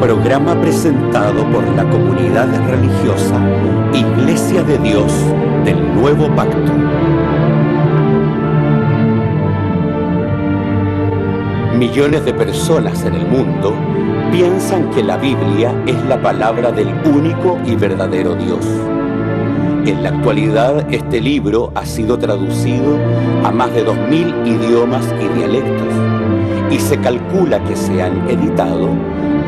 Programa presentado por la comunidad religiosa Iglesia de Dios del Nuevo Pacto. Millones de personas en el mundo piensan que la Biblia es la palabra del único y verdadero Dios. En la actualidad, este libro ha sido traducido a más de 2000 idiomas y dialectos, y se calcula que se han editado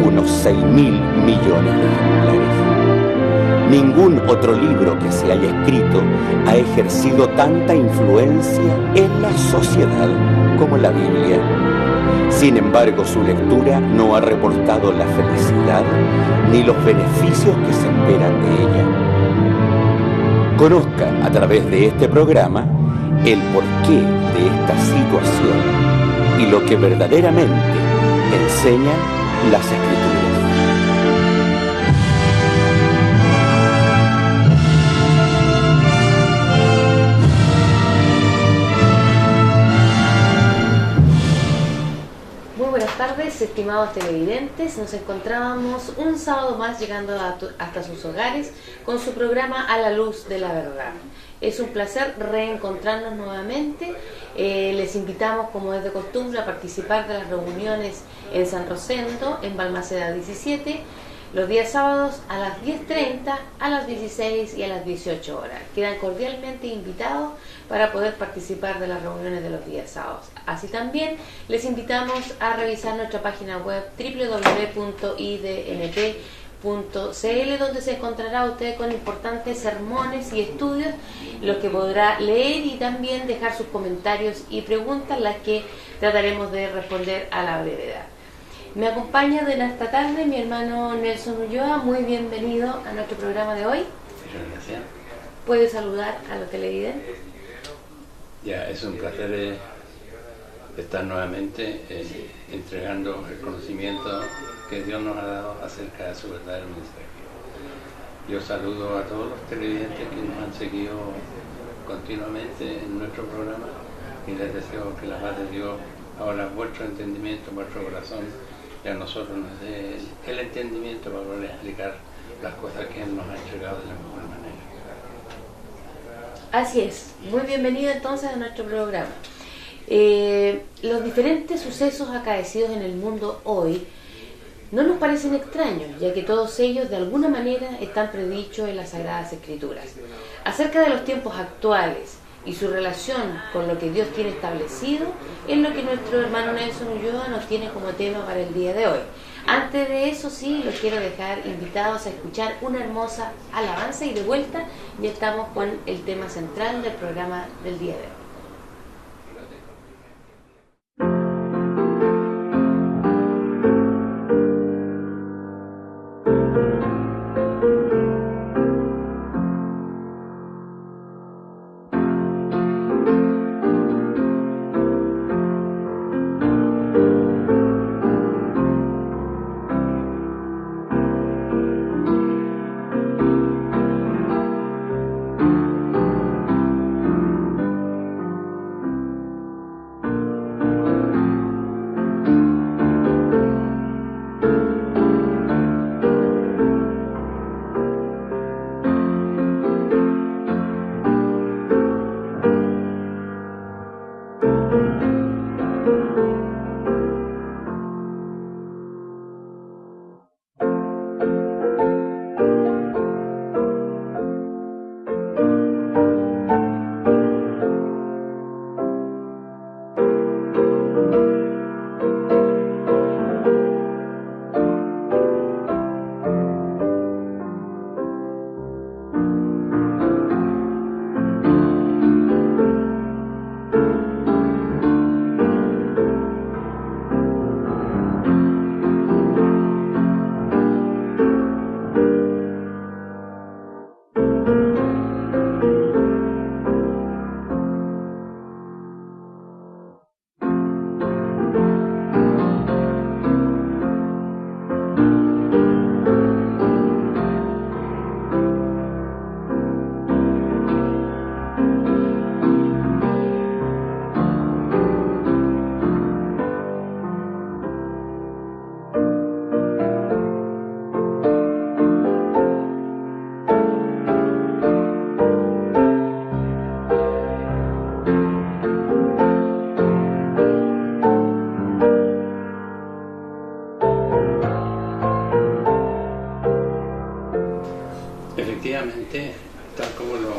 unos 6.000 millones de ejemplares. Ningún otro libro que se haya escrito ha ejercido tanta influencia en la sociedad como la Biblia. Sin embargo, su lectura no ha reportado la felicidad ni los beneficios que se esperan de ella. Conozca a través de este programa el porqué de esta situación y lo que verdaderamente enseñan las Escrituras. Muy buenas tardes, estimados televidentes. Nos encontrábamos un sábado más llegando hasta sus hogares con su programa A la Luz de la Verdad. Es un placer reencontrarnos nuevamente. Les invitamos, como es de costumbre, a participar de las reuniones en San Rosendo, en Balmaceda 17, los días sábados a las 10:30, a las 16 y a las 18 horas. Quedan cordialmente invitados para poder participar de las reuniones de los días sábados. Así también les invitamos a revisar nuestra página web www.idnp.cl, donde se encontrará usted con importantes sermones y estudios, los que podrá leer y también dejar sus comentarios y preguntas, las que trataremos de responder a la brevedad. Me acompaña en esta tarde mi hermano Nelson Ulloa. Muy bienvenido a nuestro programa de hoy. Muchas gracias. ¿Puede saludar a los televidentes? Ya, es un placer estar nuevamente entregando el conocimiento que Dios nos ha dado acerca de su verdadero mensaje. Yo saludo a todos los televidentes que nos han seguido continuamente en nuestro programa y les deseo que la paz de Dios abra vuestro entendimiento, vuestro corazón, y a nosotros nos dé el entendimiento para poder explicar las cosas que Él nos ha entregado de la mejor manera. Así es. Muy bienvenido entonces a nuestro programa. Los diferentes sucesos acaecidos en el mundo hoy no nos parecen extraños, ya que todos ellos de alguna manera están predichos en las Sagradas Escrituras. Acerca de los tiempos actuales y su relación con lo que Dios tiene establecido, es lo que nuestro hermano Nelson Ulloa nos tiene como tema para el día de hoy. Antes de eso, sí, los quiero dejar invitados a escuchar una hermosa alabanza, y de vuelta ya estamos con el tema central del programa del día de hoy.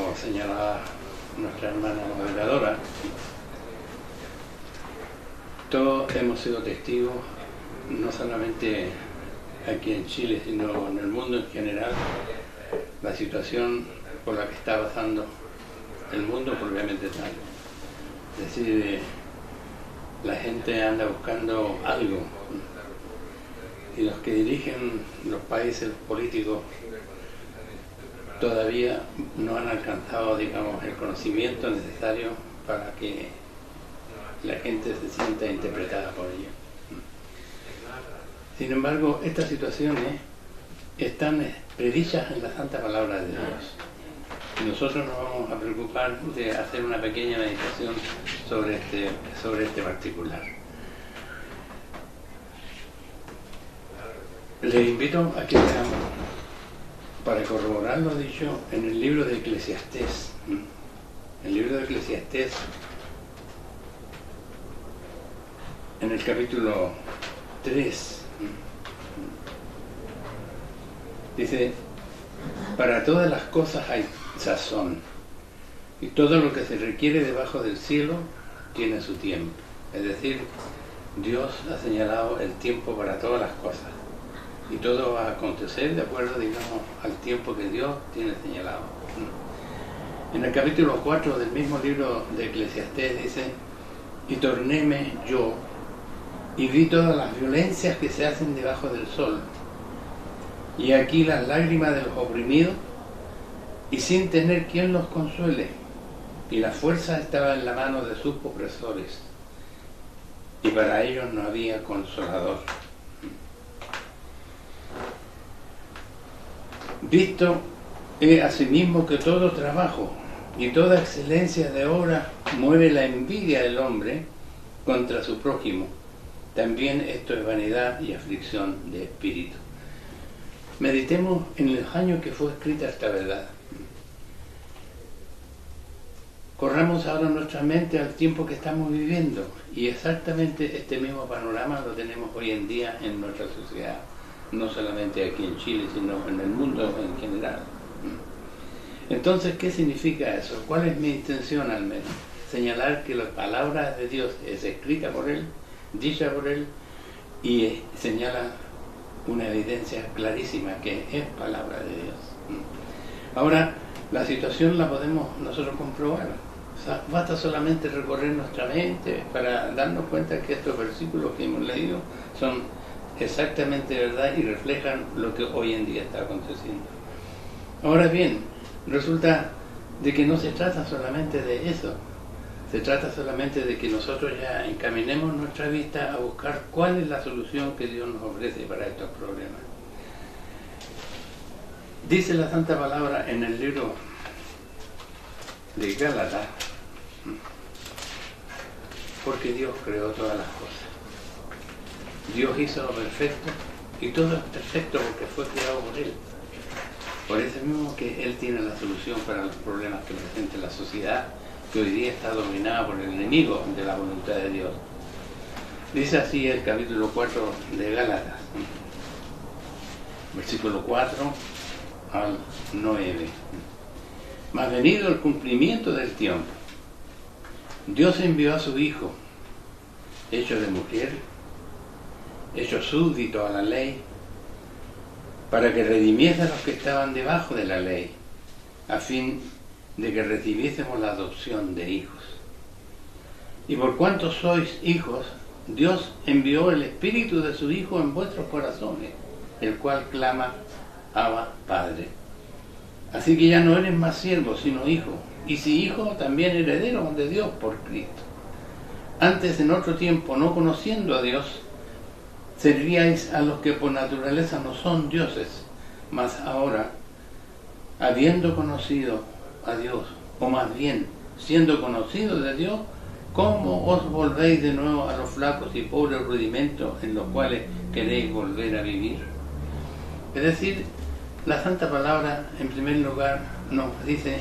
como señalaba nuestra hermana moderadora, todos hemos sido testigos, no solamente aquí en Chile, sino en el mundo en general, la situación por la que está pasando el mundo propiamente tal. Es decir, la gente anda buscando algo, y los que dirigen los países políticos todavía no han alcanzado, digamos, el conocimiento necesario para que la gente se sienta interpretada por ellos. Sin embargo, estas situaciones están predichas en la Santa Palabra de Dios. Y nosotros nos vamos a preocupar de hacer una pequeña meditación sobre este particular. Les invito a que veamos, para corroborar lo dicho en el libro de Eclesiastés. El libro de Eclesiastés, en el capítulo 3, dice: para todas las cosas hay sazón, y todo lo que se requiere debajo del cielo tiene su tiempo. Es decir, Dios ha señalado el tiempo para todas las cosas, y todo va a acontecer de acuerdo, digamos, al tiempo que Dios tiene señalado. En el capítulo 4 del mismo libro de Eclesiastés dice: y tornéme yo, y vi todas las violencias que se hacen debajo del sol, y aquí las lágrimas de los oprimidos, y sin tener quien los consuele, y la fuerza estaba en la mano de sus opresores, y para ellos no había consolador. Visto he asimismo que todo trabajo y toda excelencia de obra mueve la envidia del hombre contra su prójimo. También esto es vanidad y aflicción de espíritu. Meditemos en los años que fue escrita esta verdad. Corramos ahora nuestra mente al tiempo que estamos viviendo, y exactamente este mismo panorama lo tenemos hoy en día en nuestra sociedad, no solamente aquí en Chile, sino en el mundo en general. Entonces, ¿qué significa eso? ¿Cuál es mi intención al menos? Señalar que la palabra de Dios es escrita por Él, dicha por Él, y señala una evidencia clarísima que es palabra de Dios. Ahora, la situación la podemos nosotros comprobar. O sea, basta solamente recorrer nuestra mente para darnos cuenta que estos versículos que hemos leído son exactamente verdad y reflejan lo que hoy en día está aconteciendo. Ahora bien, resulta de que no se trata solamente de eso. Se trata solamente de que nosotros ya encaminemos nuestra vista a buscar cuál es la solución que Dios nos ofrece para estos problemas. Dice la Santa Palabra en el libro de Gálatas: porque Dios creó todas las cosas. Dios hizo lo perfecto, y todo es perfecto porque fue creado por Él. Por eso mismo que Él tiene la solución para los problemas que presenta la sociedad, que hoy día está dominada por el enemigo de la voluntad de Dios. Dice así el capítulo 4 de Gálatas, versículo 4 al 9. Mas venido el cumplimiento del tiempo, Dios envió a su Hijo, hecho de mujer, hecho súbdito a la ley, para que redimiese a los que estaban debajo de la ley, a fin de que recibiésemos la adopción de hijos. Y por cuanto sois hijos, Dios envió el Espíritu de su Hijo en vuestros corazones, el cual clama: Abba, Padre. Así que ya no eres más siervo, sino hijo, y si hijo, también heredero de Dios por Cristo. Antes, en otro tiempo, no conociendo a Dios, servíais a los que por naturaleza no son dioses, mas ahora, habiendo conocido a Dios, o más bien, siendo conocidos de Dios, ¿cómo os volvéis de nuevo a los flacos y pobres rudimentos en los cuales queréis volver a vivir? Es decir, la Santa Palabra, en primer lugar, nos dice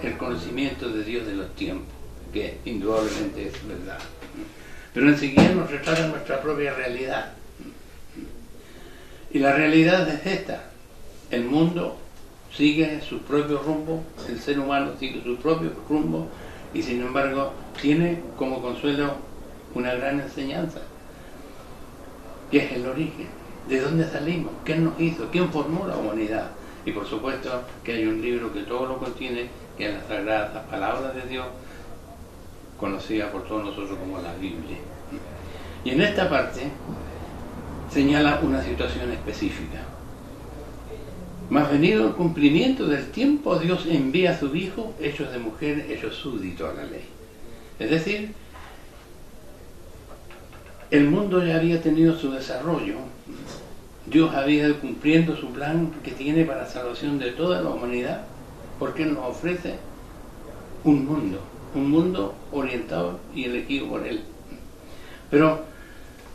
el conocimiento de Dios de los tiempos, que indudablemente es verdad. Pero enseguida nos retrata nuestra propia realidad. Y la realidad es esta: el mundo sigue su propio rumbo, el ser humano sigue su propio rumbo, y sin embargo tiene como consuelo una gran enseñanza, que es el origen, de dónde salimos, quién nos hizo, quién formó la humanidad. Y por supuesto que hay un libro que todo lo contiene, que es la Sagrada Palabra de Dios, conocida por todos nosotros como la Biblia. Y en esta parte señala una situación específica. Mas venido el cumplimiento del tiempo, Dios envía a su Hijo, hechos de mujer, hechos súbdito a la ley. Es decir, el mundo ya había tenido su desarrollo. Dios había ido cumpliendo su plan que tiene para la salvación de toda la humanidad, porque Él nos ofrece un mundo orientado y elegido por Él. Pero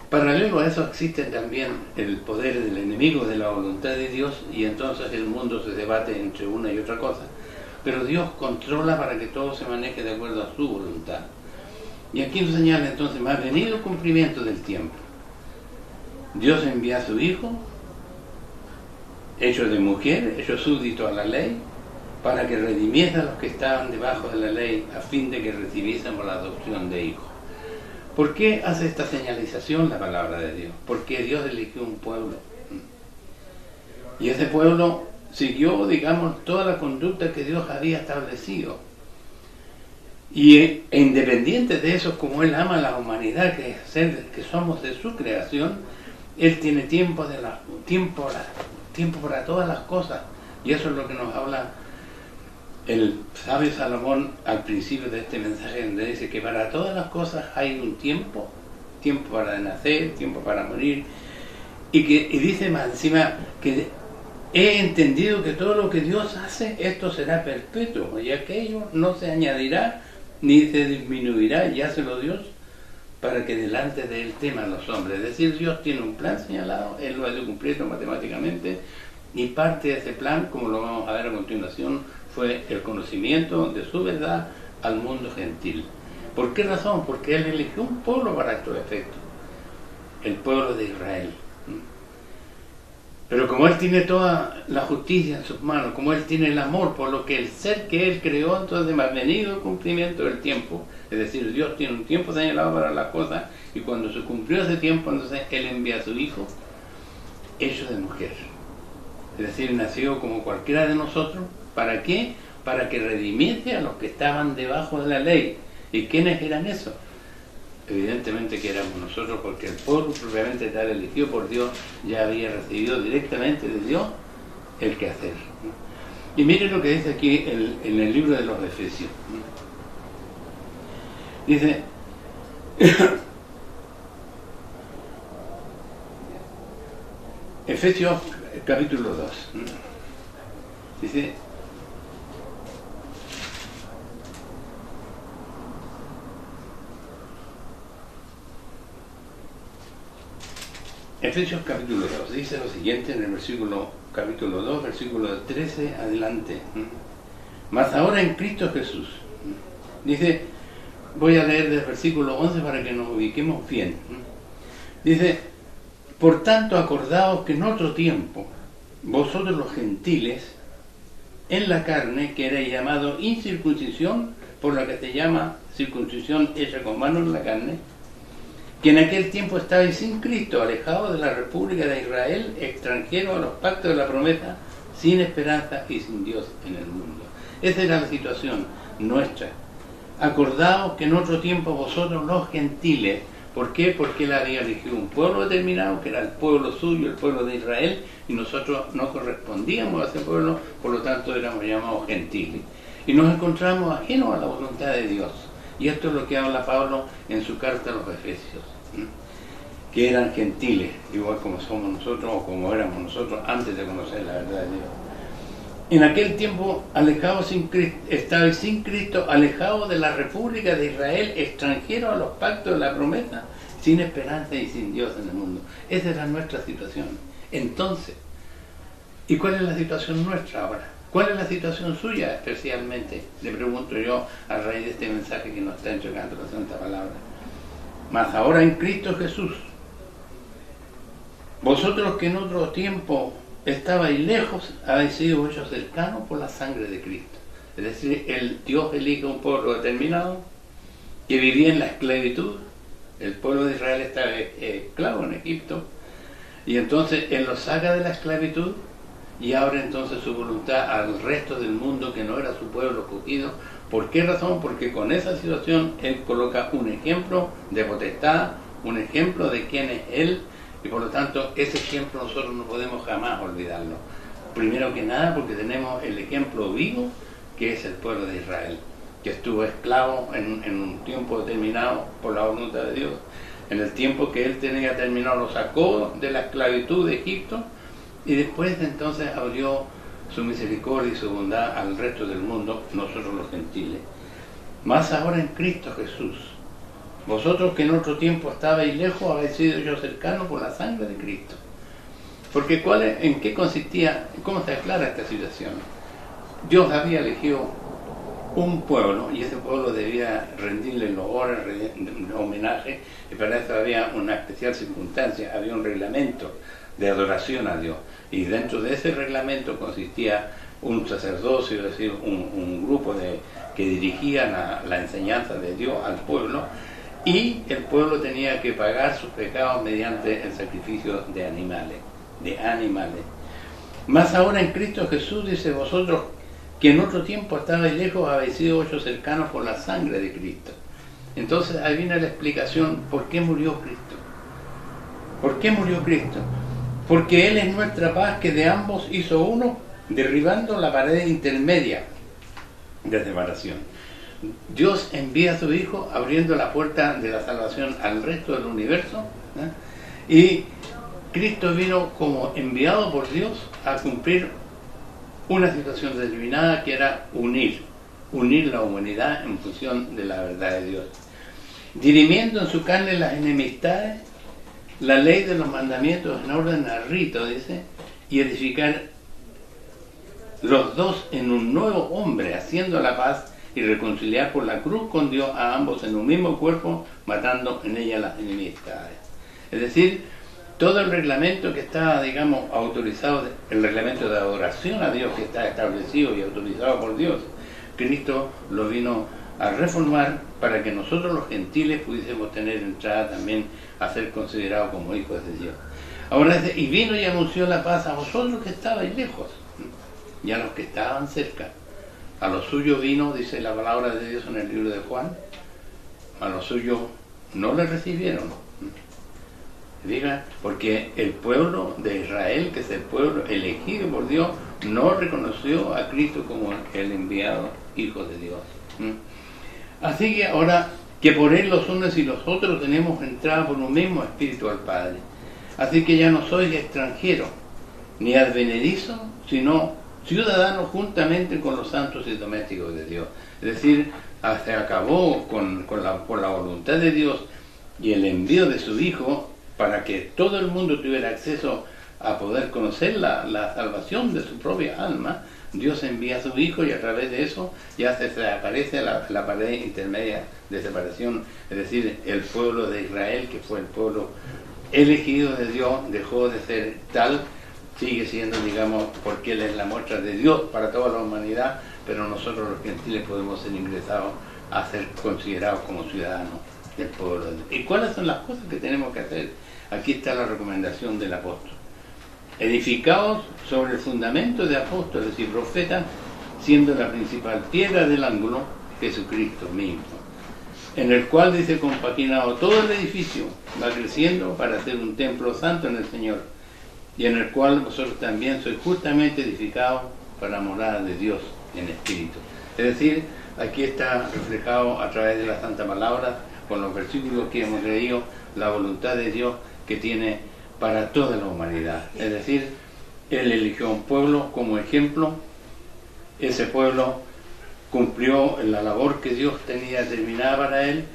paralelo a eso existe también el poder del enemigo de la voluntad de Dios, y entonces el mundo se debate entre una y otra cosa. Pero Dios controla para que todo se maneje de acuerdo a su voluntad. Y aquí nos señala entonces, más venido el cumplimiento del tiempo. Dios envía a su Hijo, hecho de mujer, hecho súbdito a la ley, para que redimiese a los que estaban debajo de la ley, a fin de que recibiésemos la adopción de hijos. ¿Por qué hace esta señalización la palabra de Dios? Porque Dios eligió un pueblo. Y ese pueblo siguió, digamos, toda la conducta que Dios había establecido. Y independiente de eso, como Él ama a la humanidad, que somos de su creación, Él tiene tiempo para todas las cosas. Y eso es lo que nos habla el sabio Salomón al principio de este mensaje, donde dice que para todas las cosas hay un tiempo para nacer, tiempo para morir, y dice más encima que he entendido que todo lo que Dios hace, esto será perpetuo, y aquello no se añadirá ni se disminuirá, y hácelo Dios para que delante de Él teman los hombres. Es decir, Dios tiene un plan señalado, Él lo ha de cumplir matemáticamente, y parte de ese plan, como lo vamos a ver a continuación, fue el conocimiento de su verdad al mundo gentil. ¿Por qué razón? Porque Él eligió un pueblo para estos efectos, el pueblo de Israel. Pero como Él tiene toda la justicia en sus manos, como Él tiene el amor por lo que el ser que Él creó, entonces ha venido el cumplimiento del tiempo. Es decir, Dios tiene un tiempo señalado para las cosas, y cuando se cumplió ese tiempo, entonces Él envía a su Hijo, hecho de mujer. Es decir, nació como cualquiera de nosotros. ¿Para qué? Para que redimiese a los que estaban debajo de la ley. ¿Y quiénes eran esos? Evidentemente que éramos nosotros, porque el pueblo propiamente tal elegido por Dios ya había recibido directamente de Dios el quehacer. Y miren lo que dice aquí en el libro de los Efesios. Dice Efesios capítulo 2. Dice: Efesios capítulo 2 dice lo siguiente en el capítulo 2, versículo 13 adelante. Mas ahora en Cristo Jesús. Dice, voy a leer del versículo 11 para que nos ubiquemos bien. Dice: por tanto, acordaos que en otro tiempo, vosotros los gentiles, en la carne, que erais llamado incircuncisión, por la que se llama circuncisión hecha con manos en la carne, que en aquel tiempo estabais sin Cristo, alejados de la República de Israel, extranjeros a los pactos de la promesa, sin esperanza y sin Dios en el mundo. Esa era la situación nuestra. Acordaos que en otro tiempo vosotros los gentiles, ¿por qué? Porque Él había elegido un pueblo determinado, que era el pueblo suyo, el pueblo de Israel, y nosotros no correspondíamos a ese pueblo, por lo tanto éramos llamados gentiles. Y nos encontramos ajenos a la voluntad de Dios. Y esto es lo que habla Pablo en su carta a los Efesios, que eran gentiles, igual como somos nosotros o como éramos nosotros antes de conocer la verdad de Dios. En aquel tiempo, alejados sin Cristo, estabais sin Cristo, alejados de la República de Israel, extranjeros a los pactos de la promesa, sin esperanza y sin Dios en el mundo. Esa era nuestra situación. Entonces, ¿y cuál es la situación nuestra ahora? ¿Cuál es la situación suya especialmente? Le pregunto yo a raíz de este mensaje que nos está entregando la Santa Palabra. Mas ahora en Cristo Jesús, vosotros que en otro tiempo estaba ahí lejos, había sido hecho cercano por la sangre de Cristo. Es decir, Dios elige un pueblo determinado que vivía en la esclavitud. El pueblo de Israel estaba esclavo en Egipto, y entonces Él los saca de la esclavitud y abre entonces su voluntad al resto del mundo que no era su pueblo escogido. ¿Por qué razón? Porque con esa situación Él coloca un ejemplo de potestad, un ejemplo de quién es Él, y por lo tanto ese ejemplo nosotros no podemos jamás olvidarlo. Primero que nada porque tenemos el ejemplo vivo que es el pueblo de Israel, que estuvo esclavo en un tiempo determinado por la voluntad de Dios. En el tiempo que Él tenía terminado lo sacó de la esclavitud de Egipto, y después entonces abrió su misericordia y su bondad al resto del mundo, nosotros los gentiles. Más ahora en Cristo Jesús. Vosotros que en otro tiempo estabais lejos, habéis sido yo cercano por la sangre de Cristo. Porque ¿en qué consistía? ¿Cómo se aclara esta situación? Dios había elegido un pueblo, y ese pueblo debía rendirle los honores, homenaje, y para eso había una especial circunstancia, había un reglamento de adoración a Dios, y dentro de ese reglamento consistía un sacerdocio, es decir, un grupo que dirigía la enseñanza de Dios al pueblo, y el pueblo tenía que pagar sus pecados mediante el sacrificio de animales. Más ahora en Cristo Jesús, dice, vosotros que en otro tiempo estabais lejos, habéis sido hechos cercanos por la sangre de Cristo. Entonces ahí viene la explicación por qué murió Cristo. ¿Por qué murió Cristo? Porque Él es nuestra paz, que de ambos hizo uno, derribando la pared intermedia de separación. Dios envía a su Hijo abriendo la puerta de la salvación al resto del universo, y Cristo vino como enviado por Dios a cumplir una situación determinada, que era unir la humanidad en función de la verdad de Dios, dirimiendo en su carne las enemistades, la ley de los mandamientos en orden al rito, dice, y edificar los dos en un nuevo hombre, haciendo la paz y reconciliar por la cruz con Dios a ambos en un mismo cuerpo, matando en ella las enemistades. Es decir, todo el reglamento que está, digamos, autorizado, el reglamento de adoración a Dios que está establecido y autorizado por Dios, Cristo lo vino a reformar para que nosotros los gentiles pudiésemos tener entrada también a ser considerados como hijos de Dios. Ahora dice, y vino y anunció la paz a vosotros que estabais lejos, y a los que estaban cerca. A los suyos vino, dice la palabra de Dios en el libro de Juan, a los suyos no le recibieron. Diga, porque el pueblo de Israel, que es el pueblo elegido por Dios, no reconoció a Cristo como el enviado Hijo de Dios. Así que ahora, que por Él los unos y los otros tenemos entrada por un mismo Espíritu al Padre. Así que ya no sois extranjeros, ni advenedizos, sino ciudadanos juntamente con los santos y domésticos de Dios. Es decir, se acabó por la voluntad de Dios y el envío de su Hijo, para que todo el mundo tuviera acceso a poder conocer la salvación de su propia alma. Dios envía a su Hijo, y a través de eso ya se aparece la pared intermedia de separación. Es decir, el pueblo de Israel, que fue el pueblo elegido de Dios, dejó de ser tal, sigue siendo, digamos, porque Él es la muestra de Dios para toda la humanidad, pero nosotros los gentiles podemos ser ingresados a ser considerados como ciudadanos del pueblo de Dios. ¿Y cuáles son las cosas que tenemos que hacer? Aquí está la recomendación del apóstol. Edificados sobre el fundamento de apóstoles y profetas, siendo la principal piedra del ángulo Jesucristo mismo, en el cual, dice, compaginado todo el edificio, va creciendo para ser un templo santo en el Señor, y en el cual vosotros también sois justamente edificados para morada de Dios en espíritu. Es decir, aquí está reflejado a través de la Santa Palabra, con los versículos que hemos leído, la voluntad de Dios que tiene para toda la humanidad. Es decir, Él eligió un pueblo como ejemplo, ese pueblo cumplió la labor que Dios tenía determinada para él,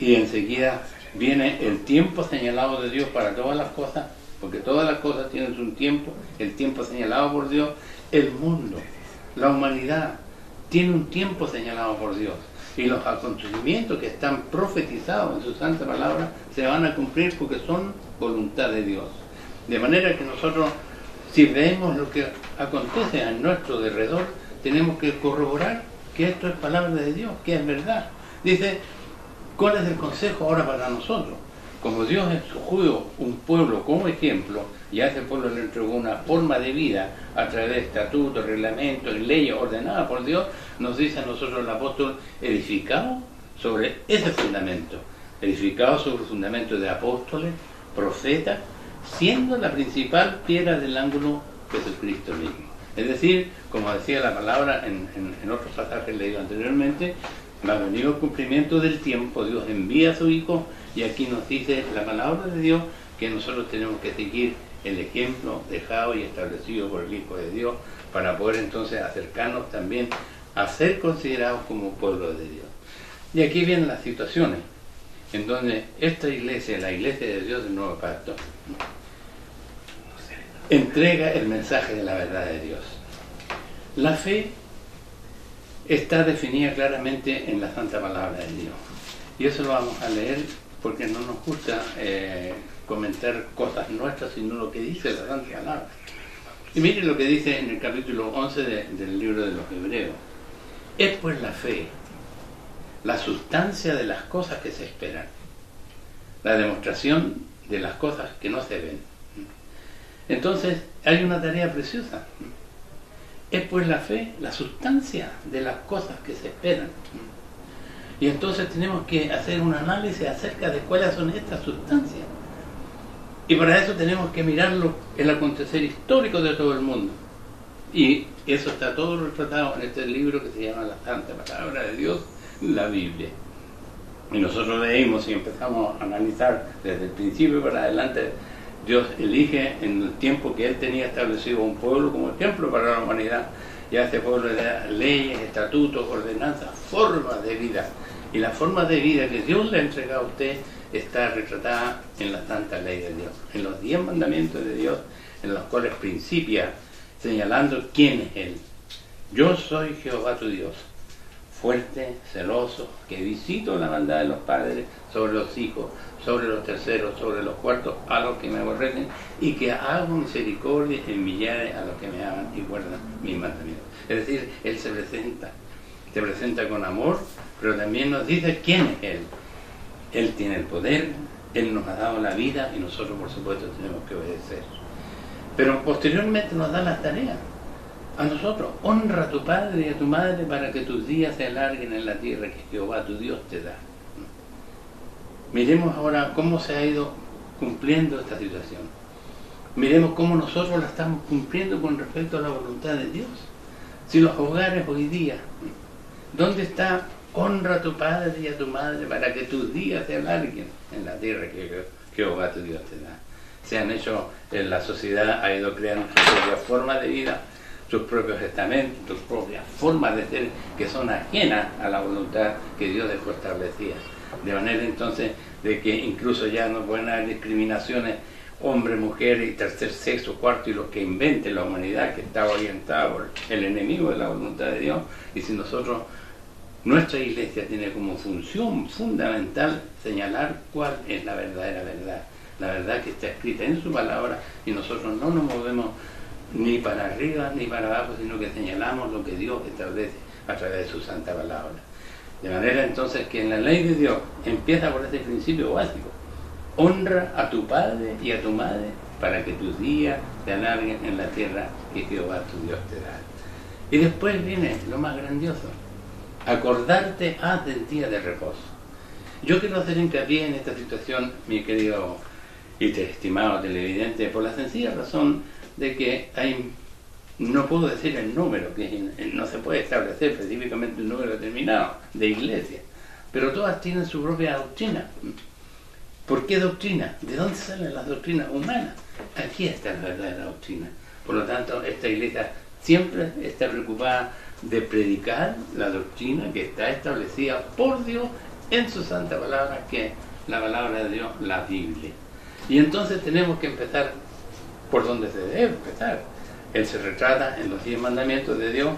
y enseguida viene el tiempo señalado de Dios para todas las cosas, porque todas las cosas tienen su tiempo, el tiempo señalado por Dios. El mundo, la humanidad, tiene un tiempo señalado por Dios, y los acontecimientos que están profetizados en su santa palabra se van a cumplir porque son voluntad de Dios. De manera que nosotros si vemos lo que acontece a nuestro derredor, tenemos que corroborar que esto es palabra de Dios, que es verdad. Dice, ¿cuál es el consejo ahora para nosotros? Como Dios escogió un pueblo como ejemplo, y a ese pueblo le entregó una forma de vida a través de estatutos, reglamentos y leyes ordenadas por Dios, nos dice a nosotros el apóstol, edificado sobre ese fundamento, edificado sobre el fundamento de apóstoles, profetas, siendo la principal piedra del ángulo Jesucristo mismo. Es decir, como decía la palabra en otros pasajes leídos anteriormente, va a venir el cumplimiento del tiempo, Dios envía a su Hijo, y aquí nos dice la palabra de Dios que nosotros tenemos que seguir el ejemplo dejado y establecido por el Hijo de Dios para poder entonces acercarnos también a ser considerados como pueblo de Dios. Y aquí vienen las situaciones en donde esta iglesia, la iglesia de Dios del Nuevo Pacto, entrega el mensaje de la verdad de Dios. La fe está definida claramente en la Santa Palabra de Dios. Y eso lo vamos a leer porque no nos gusta comentar cosas nuestras, sino lo que dice la Santa Palabra. Y mire lo que dice en el capítulo 11 del libro de los Hebreos. Es pues la fe, la sustancia de las cosas que se esperan, la demostración de las cosas que no se ven. Entonces hay una tarea preciosa. Es pues la fe, la sustancia de las cosas que se esperan. Y entonces tenemos que hacer un análisis acerca de cuáles son estas sustancias. Y para eso tenemos que mirarlo el acontecer histórico de todo el mundo. Y eso está todo retratado en este libro que se llama La Santa Palabra de Dios, la Biblia. Y nosotros leímos y empezamos a analizar desde el principio para adelante. Dios elige en el tiempo que Él tenía establecido un pueblo como ejemplo para la humanidad. Y a este pueblo le da leyes, estatutos, ordenanzas, formas de vida. Y la forma de vida que Dios le ha entregado a usted está retratada en la santa ley de Dios, en los 10 mandamientos de Dios, en los cuales principia señalando quién es Él. Yo soy Jehová tu Dios, fuerte, celoso, que visito la maldad de los padres sobre los hijos, sobre los terceros, sobre los cuartos, a los que me aborrecen, y que hago misericordia en millares a los que me aman y guardan mis mandamientos. Es decir, Él se presenta con amor, pero también nos dice quién es Él. Él tiene el poder, Él nos ha dado la vida y nosotros por supuesto tenemos que obedecer. Pero posteriormente nos da las tareas a nosotros. Honra a tu padre y a tu madre para que tus días se alarguen en la tierra que Jehová tu Dios te da. Miremos ahora cómo se ha ido cumpliendo esta situación. Miremos cómo nosotros la estamos cumpliendo con respecto a la voluntad de Dios. Si los hogares hoy día, ¿dónde está? Honra a tu padre y a tu madre para que tus días se alarguen en la tierra que Jehová tu Dios te da. Se han hecho, la sociedad ha ido creando su propia forma de vida, sus propios estamentos, sus propias formas de ser que son ajenas a la voluntad que Dios dejó establecida. De manera entonces de que incluso ya no pueden haber discriminaciones hombre, mujer y tercer sexo, cuarto y lo que invente la humanidad que está orientada por el enemigo de la voluntad de Dios. Y si nosotros, nuestra iglesia tiene como función fundamental señalar cuál es la verdadera verdad, la verdad que está escrita en su palabra, y nosotros no nos movemos ni para arriba ni para abajo, sino que señalamos lo que Dios establece a través de su santa palabra. De manera entonces que en la ley de Dios empieza por este principio básico: honra a tu padre y a tu madre para que tus días se alarguen en la tierra que Jehová tu Dios te da. Y después viene lo más grandioso: acordarte del día de reposo. Yo quiero hacer hincapié en esta situación, mi querido y estimado televidente, por la sencilla razón de que no puedo decir el número, que no se puede establecer específicamente un número determinado de iglesias, pero todas tienen su propia doctrina. ¿Por qué doctrina? ¿De dónde salen las doctrinas humanas? Aquí está la verdadera doctrina. Por lo tanto, esta iglesia siempre está preocupada de predicar la doctrina que está establecida por Dios en su santa palabra, que es la palabra de Dios, la Biblia. Y entonces tenemos que empezar por donde se debe empezar. Él se retrata en los 10 mandamientos de Dios,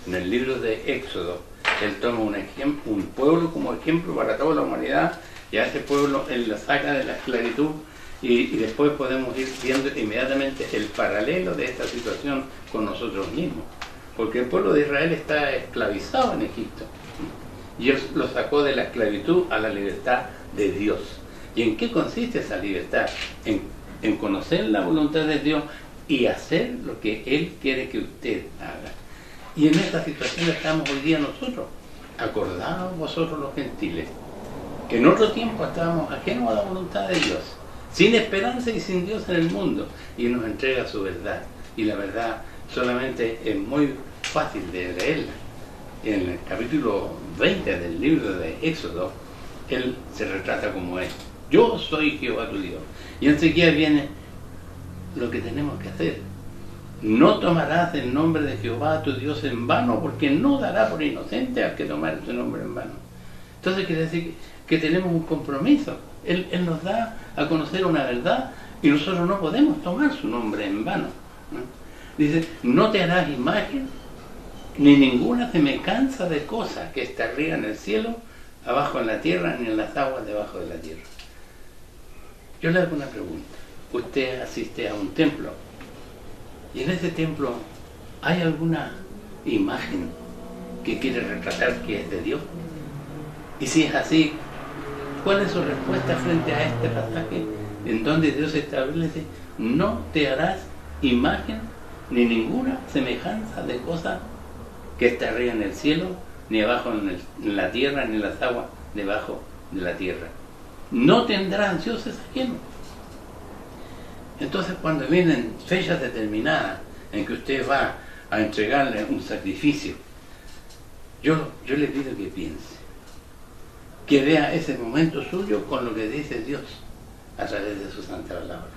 en el libro de Éxodo. Él toma un pueblo como ejemplo para toda la humanidad, y a ese pueblo Él lo saca de la esclavitud Y después podemos ir viendo inmediatamente el paralelo de esta situación con nosotros mismos. Porque el pueblo de Israel está esclavizado en Egipto. Y Dios lo sacó de la esclavitud a la libertad de Dios. ¿Y en qué consiste esa libertad? En conocer la voluntad de Dios y hacer lo que Él quiere que usted haga. Y en esta situación estamos hoy día nosotros. Acordaos vosotros los gentiles, que en otro tiempo estábamos ajenos a la voluntad de Dios, sin esperanza y sin Dios en el mundo, y nos entrega su verdad. Y la verdad solamente es muy fácil de leerla. En el capítulo 20 del libro de Éxodo, Él se retrata como es: yo soy Jehová tu Dios. Y enseguida viene lo que tenemos que hacer: no tomarás el nombre de Jehová tu Dios en vano, porque no dará por inocente al que tomare su nombre en vano. Entonces quiere decir que tenemos un compromiso. Él nos da a conocer una verdad y nosotros no podemos tomar su nombre en vano, ¿no? Dice: no te harás imagen ni ninguna semejanza de cosa que está arriba en el cielo, abajo en la tierra, ni en las aguas debajo de la tierra. Yo le hago una pregunta. Usted asiste a un templo, y en ese templo ¿hay alguna imagen que quiere retratar que es de Dios? Y si es así, ¿cuál es su respuesta frente a este pasaje en donde Dios establece: no te harás imagen ni ninguna semejanza de cosa que está arriba en el cielo, ni abajo en la tierra, ni en las aguas debajo de la tierra? No tendrás dioses ajenos. Entonces, cuando vienen fechas determinadas en que usted va a entregarle un sacrificio, yo le pido que piense, que vea ese momento suyo con lo que dice Dios a través de su santa palabra.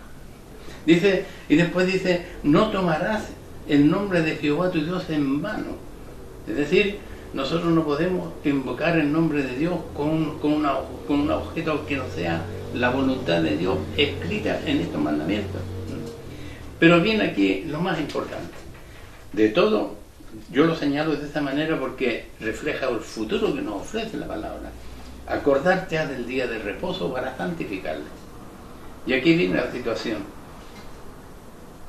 Dice, y después dice: no tomarás el nombre de Jehová tu Dios en vano. Es decir, nosotros no podemos invocar el nombre de Dios con un objeto que no sea la voluntad de Dios escrita en estos mandamientos. Pero viene aquí lo más importante. De todo, yo lo señalo de esta manera porque refleja el futuro que nos ofrece la palabra. Acordarte del día de reposo para santificarlo. Y aquí viene la situación.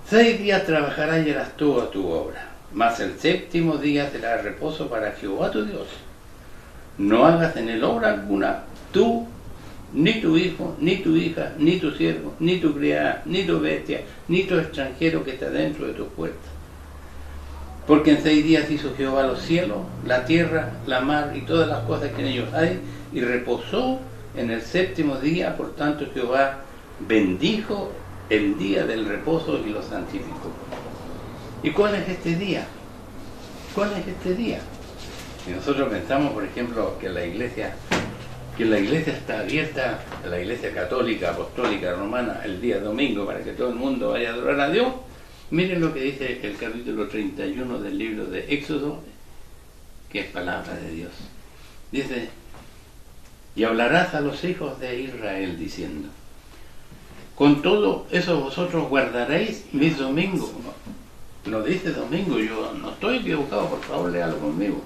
6 días trabajarás y harás tú a tu obra, mas el 7º día será reposo para Jehová tu Dios. No hagas en él obra alguna, tú, ni tu hijo, ni tu hija, ni tu siervo, ni tu criada, ni tu bestia, ni tu extranjero que está dentro de tus puertas. Porque en 6 días hizo Jehová los cielos, la tierra, la mar y todas las cosas que en ellos hay, y reposó en el 7º día. Por tanto Jehová bendijo el día del reposo y lo santificó. ¿Y cuál es este día? ¿Cuál es este día? Si nosotros pensamos, por ejemplo, que la iglesia está abierta, la iglesia católica, apostólica, romana, el día domingo, para que todo el mundo vaya a adorar a Dios, miren lo que dice el capítulo 31 del libro de Éxodo, que es palabra de Dios. Dice: y hablarás a los hijos de Israel diciendo: con todo eso vosotros guardaréis mis domingos. No dice domingo, yo no estoy equivocado, por favor léalo conmigo.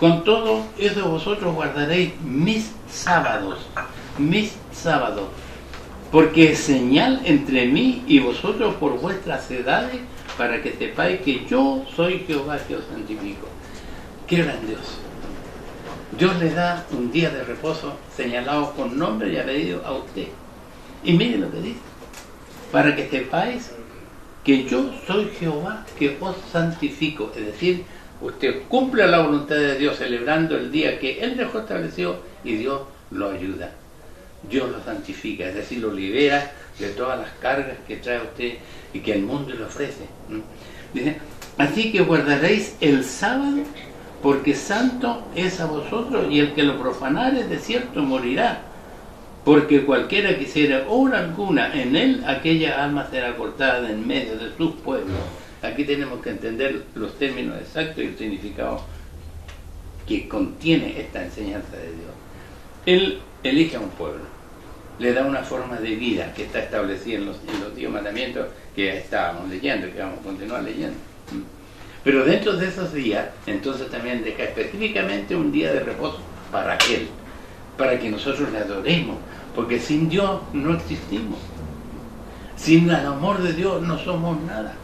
Con todo eso vosotros guardaréis mis sábados, porque es señal entre mí y vosotros por vuestras edades, para que sepáis que yo soy Jehová que os santifico. ¡Qué grandioso! Dios le da un día de reposo señalado con nombre y apellido a usted. Y mire lo que dice: para que sepáis que yo soy Jehová que os santifico. Es decir, usted cumple la voluntad de Dios celebrando el día que Él dejó establecido, y Dios lo ayuda. Dios lo santifica, es decir, lo libera de todas las cargas que trae usted y que el mundo le ofrece. Dice: así que guardaréis el sábado, porque santo es a vosotros, y el que lo profanare de cierto morirá. Porque cualquiera que hiciera obra alguna en él, aquella alma será cortada de en medio de sus pueblos. Aquí tenemos que entender los términos exactos y el significado que contiene esta enseñanza de Dios. Él elige a un pueblo, le da una forma de vida que está establecida en los 10 mandamientos que estábamos leyendo y que vamos a continuar leyendo. Pero dentro de esos días, entonces también deja específicamente un día de reposo para Él, para que nosotros le adoremos, porque sin Dios no existimos. Sin el amor de Dios no somos nada.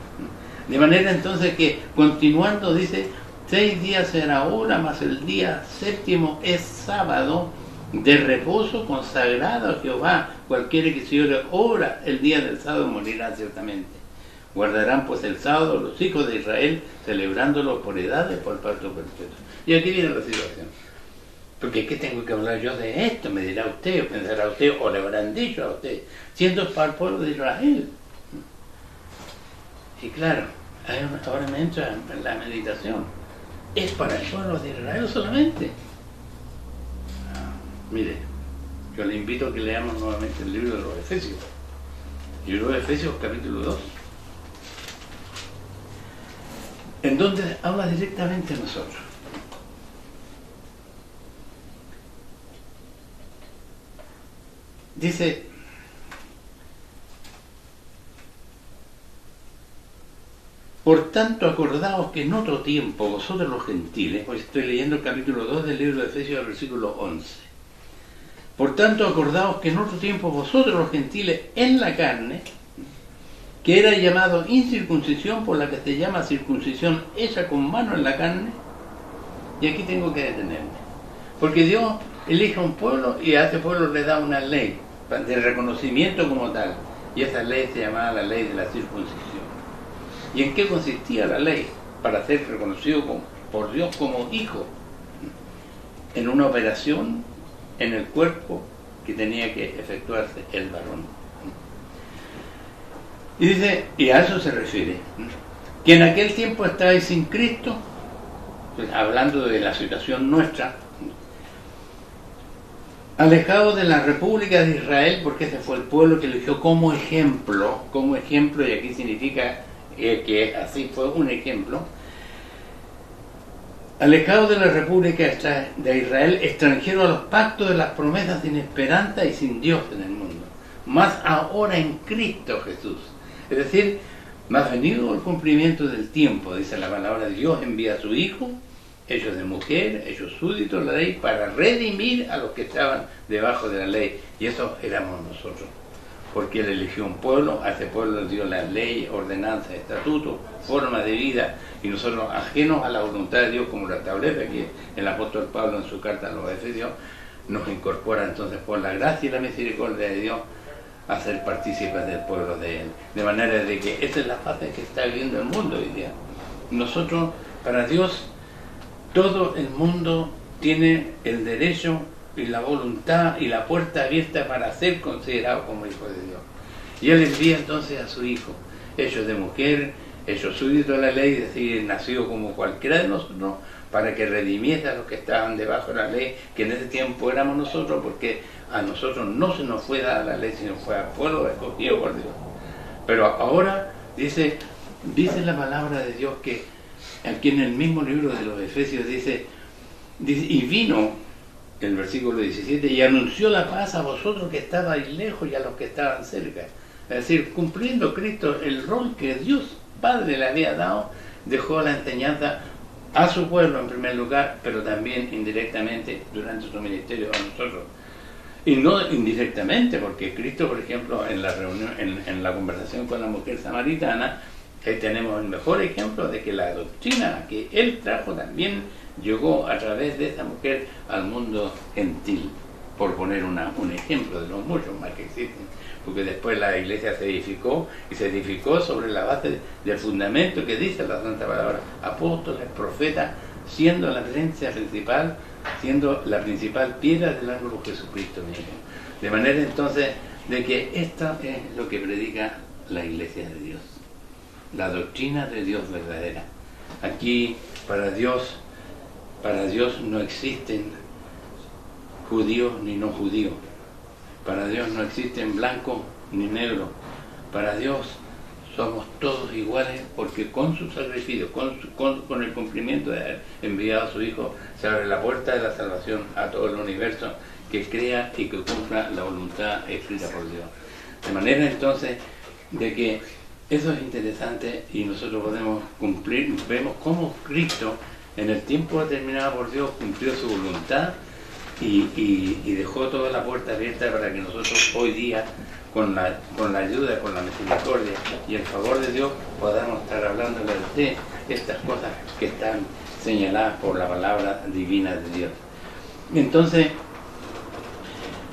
De manera entonces que, continuando, dice, 6 días será hora, mas el día 7º es sábado de reposo consagrado a Jehová. Cualquiera que se ora el día del sábado morirá ciertamente. Guardarán pues el sábado los hijos de Israel, celebrándolo por edades, por pacto perpetuo. Y aquí viene la situación. Porque ¿qué tengo que hablar yo de esto? Me dirá usted, o pensará usted, o le habrán dicho a usted, siendo para el pueblo de Israel. Y claro, ahora me entra en la meditación. ¿Es para el pueblo de Israel solamente? Mire, yo le invito a que leamos nuevamente el libro de los Efesios. Libro de Efesios, capítulo 2. En donde habla directamente a nosotros. Dice, por tanto acordaos que en otro tiempo vosotros los gentiles, hoy estoy leyendo el capítulo 2 del libro de Efesios, el versículo 11. Por tanto acordaos que en otro tiempo vosotros los gentiles en la carne, que era llamado incircuncisión, por la que se llama circuncisión hecha con mano en la carne. Y aquí tengo que detenerme, porque Dios elige a un pueblo y a ese pueblo le da una ley de reconocimiento como tal, y esa ley se llamaba la ley de la circuncisión. ¿Y en qué consistía la ley? Para ser reconocido por Dios como hijo, en una operación en el cuerpo que tenía que efectuarse el varón. Y dice, y a eso se refiere, que en aquel tiempo estáis sin Cristo, pues, hablando de la situación nuestra, alejados de la República de Israel, porque ese fue el pueblo que eligió como ejemplo, y aquí significa que así fue un ejemplo, alejados de la República de Israel, extranjeros a los pactos de las promesas, sin esperanza y sin Dios en el mundo, más ahora en Cristo Jesús. Es decir, más venido el cumplimiento del tiempo, dice la palabra de Dios, envía a su Hijo, hechos de mujer, hechos súbditos de la ley, para redimir a los que estaban debajo de la ley. Y eso éramos nosotros, porque Él eligió un pueblo, a ese pueblo le dio las leyes, ordenanzas, estatutos, forma de vida, y nosotros, ajenos a la voluntad de Dios, como lo establece aquí el apóstol Pablo en su carta a los Efesios, nos incorpora entonces por la gracia y la misericordia de Dios a ser partícipes del pueblo de Él. De manera de que esa es la fase que está viviendo el mundo hoy día. Nosotros, para Dios, todo el mundo tiene el derecho y la voluntad y la puerta abierta para ser considerado como hijo de Dios. Y Él envía entonces a su Hijo, hecho de mujer, hecho súbdito de la ley, es decir, nacido como cualquiera de nosotros, para que redimiese a los que estaban debajo de la ley, que en ese tiempo éramos nosotros, porque a nosotros no se nos fue dada la ley, sino fue al pueblo escogido por Dios. Pero ahora dice la palabra de Dios que aquí en el mismo libro de los Efesios dice, y vino, el versículo 17, y anunció la paz a vosotros que estabais lejos y a los que estaban cerca. Es decir, cumpliendo Cristo el rol que Dios Padre le había dado, dejó la enseñanza a su pueblo en primer lugar, pero también indirectamente durante su ministerio a nosotros. Y no indirectamente, porque Cristo, por ejemplo, en la reunión, en la conversación con la mujer samaritana, tenemos el mejor ejemplo de que la doctrina que Él trajo también llegó a través de esa mujer al mundo gentil, por poner un ejemplo de los muchos más que existen, porque después la iglesia se edificó sobre la base del fundamento que dice la Santa Palabra, apóstoles, profetas, siendo la creencia principal, siendo la principal piedra del ángulo Jesucristo mismo. De manera entonces de que esto es lo que predica la iglesia de Dios, la doctrina de Dios verdadera. Aquí para Dios no existen judíos ni no judíos, para Dios no existen blancos ni negros, para Dios somos todos iguales, porque con su sacrificio, con el cumplimiento de haber enviado a su Hijo, se abre la puerta de la salvación a todo el universo que crea y que cumpla la voluntad escrita por Dios. De manera entonces de que eso es interesante y nosotros podemos cumplir, vemos cómo Cristo en el tiempo determinado por Dios cumplió su voluntad y dejó toda la puerta abierta para que nosotros hoy día, con la ayuda, con la misericordia y el favor de Dios, podamos estar hablándole a usted estas cosas que están señaladas por la palabra divina de Dios. Entonces,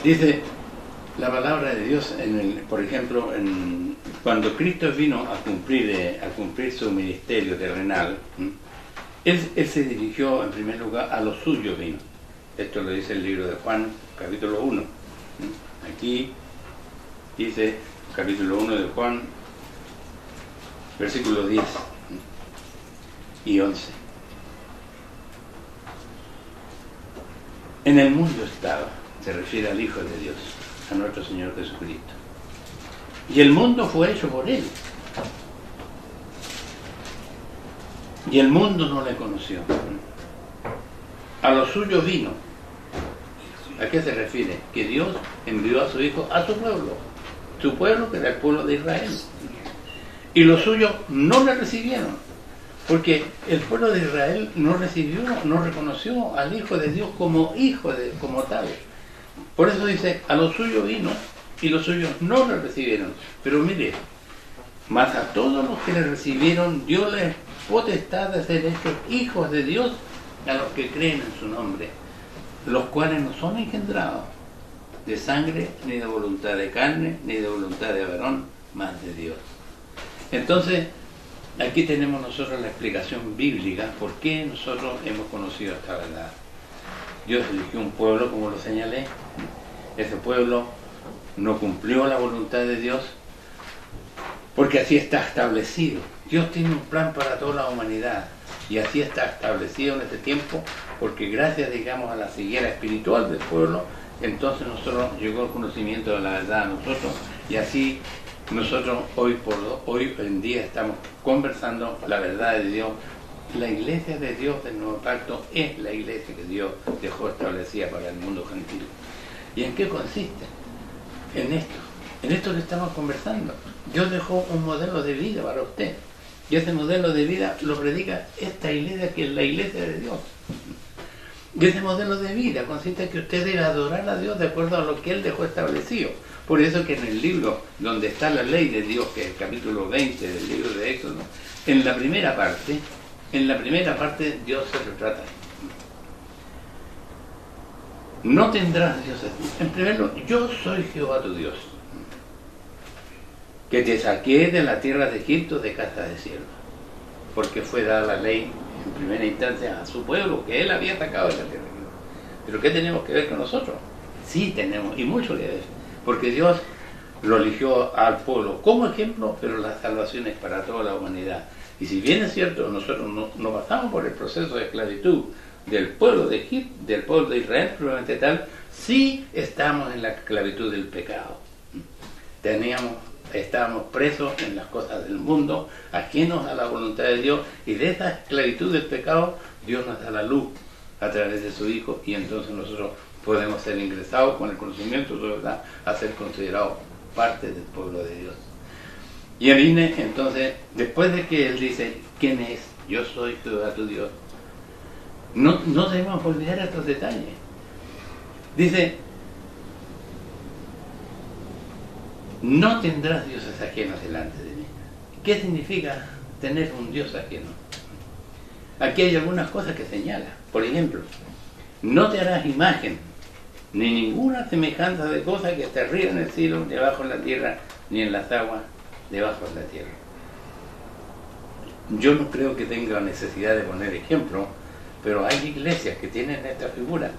dice la palabra de Dios, por ejemplo, cuando Cristo vino a cumplir su ministerio terrenal, él se dirigió en primer lugar a los suyos vino. Esto lo dice el libro de Juan, capítulo 1. Aquí dice, capítulo 1 de Juan, versículos 10 y 11. En el mundo estaba, se refiere al Hijo de Dios, a nuestro Señor Jesucristo. Y el mundo fue hecho por Él. Y el mundo no le conoció. A los suyos vino. ¿A qué se refiere? Que Dios envió a su Hijo a su pueblo que era el pueblo de Israel. Y los suyos no le recibieron, porque el pueblo de Israel no reconoció al Hijo de Dios como como tal. Por eso dice, a los suyos vino y los suyos no le recibieron. Pero mire, mas a todos los que le recibieron, Dios potestad de ser hechos hijos de Dios a los que creen en su nombre, los cuales no son engendrados de sangre, ni de voluntad de carne, ni de voluntad de varón, mas de Dios. Entonces, aquí tenemos nosotros la explicación bíblica por qué nosotros hemos conocido esta verdad. Dios eligió un pueblo, como lo señalé. Ese pueblo no cumplió la voluntad de Dios, porque así está establecido. Dios tiene un plan para toda la humanidad, y así está establecido en este tiempo, porque gracias, digamos, a la ceguera espiritual del pueblo, entonces nosotros llegó el conocimiento de la verdad a nosotros, y así nosotros hoy en día estamos conversando la verdad de Dios. La iglesia de Dios del Nuevo Pacto es la iglesia que Dios dejó establecida para el mundo gentil. ¿Y en qué consiste? En esto que estamos conversando. Dios dejó un modelo de vida para usted. Y ese modelo de vida lo predica esta iglesia, que es la iglesia de Dios. Y ese modelo de vida consiste en que usted debe adorar a Dios de acuerdo a lo que Él dejó establecido. Por eso que en el libro donde está la ley de Dios, que es el capítulo 20 del libro de Éxodo, en la primera parte Dios se retrata. No tendrás dioses. En primer lugar, yo soy Jehová tu Dios, que te saqué de la tierra de Egipto de casa de siervos, porque fue dada la ley en primera instancia a su pueblo, que Él había sacado de la tierra de Egipto. ¿Pero qué tenemos que ver con nosotros? Sí tenemos, y mucho que ver, porque Dios lo eligió al pueblo como ejemplo, pero la salvación es para toda la humanidad. Y si bien es cierto, nosotros no pasamos por el proceso de esclavitud del pueblo de Egipto, del pueblo de Israel, probablemente tal, sí estamos en la esclavitud del pecado. Estábamos presos en las cosas del mundo, ajenos a la voluntad de Dios, y de esa esclavitud del pecado Dios nos da la luz a través de su Hijo, y entonces nosotros podemos ser ingresados con el conocimiento de verdad a ser considerados parte del pueblo de Dios. Y él viene, entonces, después de que Él dice, ¿quién es? Yo soy Jehová tu Dios. No debemos olvidar estos detalles. Dice, no tendrás dioses ajenos delante de mí. ¿Qué significa tener un Dios ajeno? Aquí hay algunas cosas que señala. Por ejemplo, no te harás imagen, ni ninguna semejanza de cosa que esté arriba en el cielo, ni abajo en la tierra, ni en las aguas debajo de la tierra. Yo no creo que tenga necesidad de poner ejemplo, pero hay iglesias que tienen esta figura